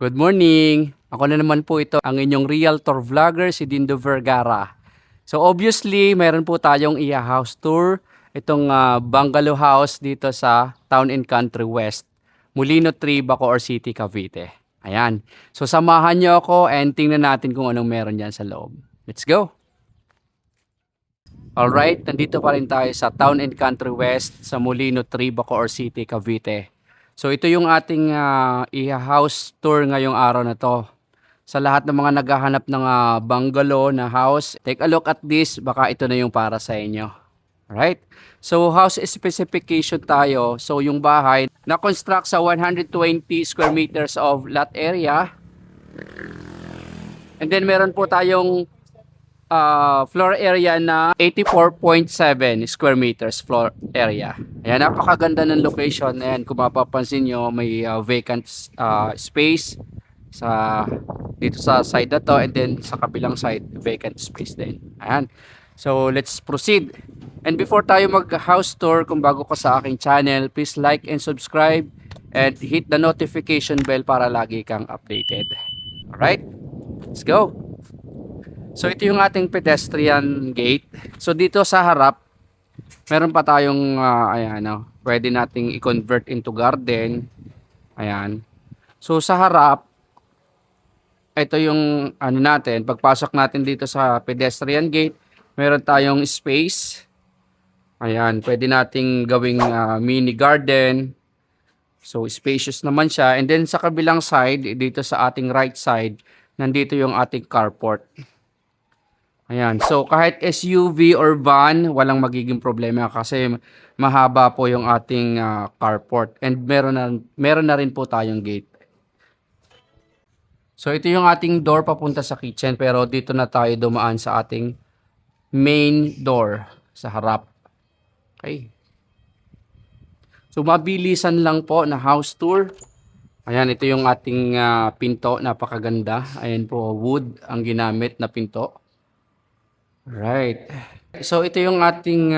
Good morning! Ako na naman po ito, ang inyong realtor vlogger, si Dindo Vergara. So obviously, meron po tayong house tour. Itong bungalow house dito sa Town and Country West, Molino 3, Bacoor City, Cavite. Ayan. So samahan niyo ako and tingnan natin kung anong meron dyan sa loob. Let's go! Alright, nandito pa rin tayo sa Town and Country West sa Molino 3, Bacoor City, Cavite. So ito yung ating house tour ngayong araw na to. Sa lahat ng mga naghahanap ng bungalow na house, take a look at this, baka ito na yung para sa inyo. Alright? So house specification tayo. So yung bahay na-construct sa 120 square meters of lot area. And then meron po tayong floor area na 84.7 square meters floor area. Ayan, napakaganda ng location. Ayan, kung mapapansin nyo, may vacant space dito sa side na to, and then sa kabilang side, vacant space din. Ayan. So, let's proceed. And before tayo mag-house tour, kung bago ka sa aking channel, please like and subscribe and hit the notification bell para lagi kang updated. Alright? Let's go! So ito yung ating pedestrian gate. So dito sa harap, meron pa tayong pwede nating i-convert into garden. Ayan. So sa harap, ito yung natin, pagpasok natin dito sa pedestrian gate, meron tayong space. Ayan, pwede nating gawing mini garden. So spacious naman siya. And then sa kabilang side, dito sa ating right side, nandito yung ating carport. Ayan. So, kahit SUV or van, walang magiging problema kasi mahaba po yung ating carport. And meron na rin po tayong gate. So, ito yung ating door papunta sa kitchen. Pero dito na tayo dumaan sa ating main door sa harap. Okay. So, mabilisan lang po na house tour. Ayan, ito yung ating pinto. Napakaganda. Ayan po, wood ang ginamit na pinto. Right. So ito yung ating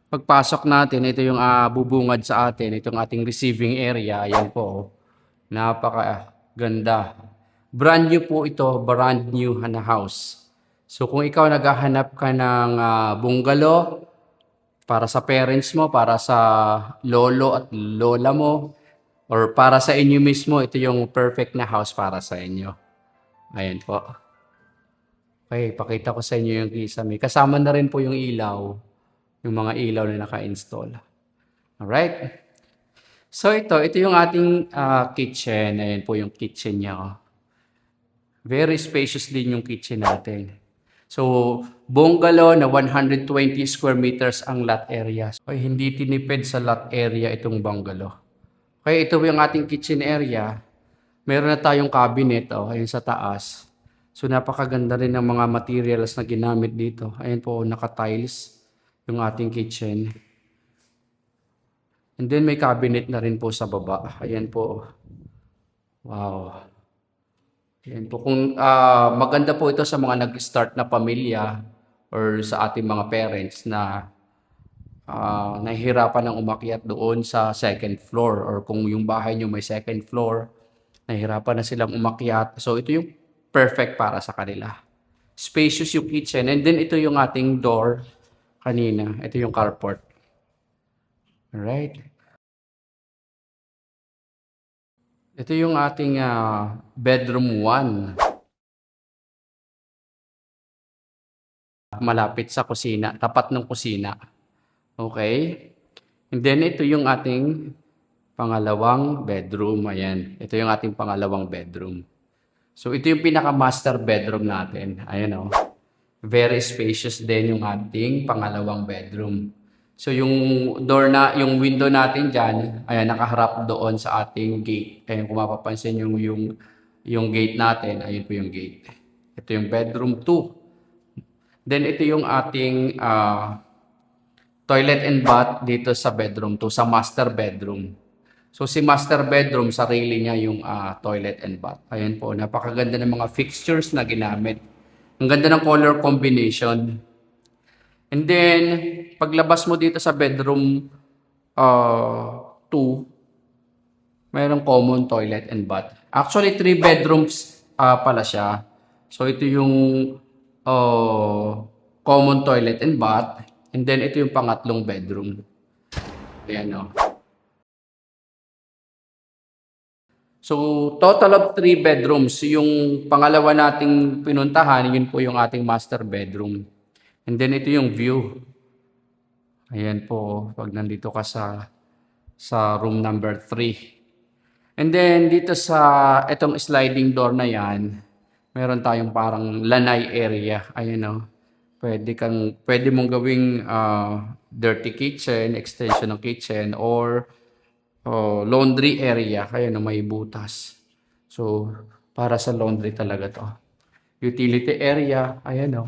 pagpasok natin, ito yung bubungad sa atin, itong ating receiving area. Ayan po. Napakaganda. Brand new po ito, brand new na house. So kung ikaw naghahanap ka ng bungalow para sa parents mo, para sa lolo at lola mo, or para sa inyo mismo, ito yung perfect na house para sa inyo. Ayan po. Okay, pakita ko sa inyo yung kisame. Kasama na rin po yung ilaw, yung mga ilaw na naka-install. Alright? So ito yung ating kitchen. Ayan po yung kitchen niya. Very spacious din yung kitchen natin. So, bungalow na 120 square meters ang lot area. Okay, hindi tinipid sa lot area itong bungalow. Okay, ito yung ating kitchen area. Meron na tayong cabinet, ayun sa taas. So napakaganda rin ng mga materials na ginamit dito. Ayan po, naka-tiles yung ating kitchen. And then may cabinet na rin po sa baba. Ayan po. Wow. Ayan po. Kung maganda po ito sa mga nag-start na pamilya or sa ating mga parents na nahihirapan ng umakyat doon sa second floor, or kung yung bahay nyo may second floor, nahihirapan na silang umakyat. So ito yung perfect para sa kanila. Spacious yung kitchen. And then ito yung ating door kanina. Ito yung carport. Alright. Ito yung ating bedroom 1. Malapit sa kusina. Tapat ng kusina. Okay. And then ito yung ating pangalawang bedroom. Ayan. Ito yung ating pangalawang bedroom. So ito yung pinaka-master bedroom natin. Ayan o. Very spacious din yung ating pangalawang bedroom. So yung yung window natin dyan, ayan, nakaharap doon sa ating gate. Ayan, kung mapapansin yung gate natin, ayun po yung gate. Ito yung bedroom 2. Then ito yung ating toilet and bath dito sa bedroom 2, sa master bedroom. So si master bedroom, sarili niya yung toilet and bath. Ayan po, napakaganda ng mga fixtures na ginamit. Ang ganda ng color combination. And then, paglabas mo dito sa bedroom 2, mayroong common toilet and bath. Actually, 3 bedrooms pala siya. So, ito yung common toilet and bath. And then, ito yung pangatlong bedroom. Ayan, o. So, total of 3 bedrooms. Yung pangalawa nating pinuntahan, yun po yung ating master bedroom. And then, ito yung view. Ayan po, pag nandito ka sa room number 3. And then, dito sa itong sliding door na yan, meron tayong parang lanay area. Ayan o. Pwede mong gawing dirty kitchen, extension ng kitchen, or laundry area. Ayan o, may butas. So, para sa laundry talaga to. Utility area. Ayan o.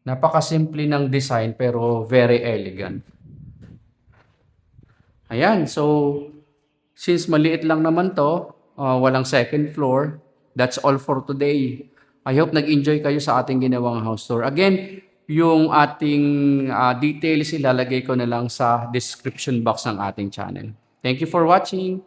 Napakasimple ng design pero very elegant. Ayan, so since maliit lang naman to, walang second floor, that's all for today. I hope nag-enjoy kayo sa ating ginawang house tour. Again, yung ating details ilalagay ko na lang sa description box ng ating channel. Thank you for watching.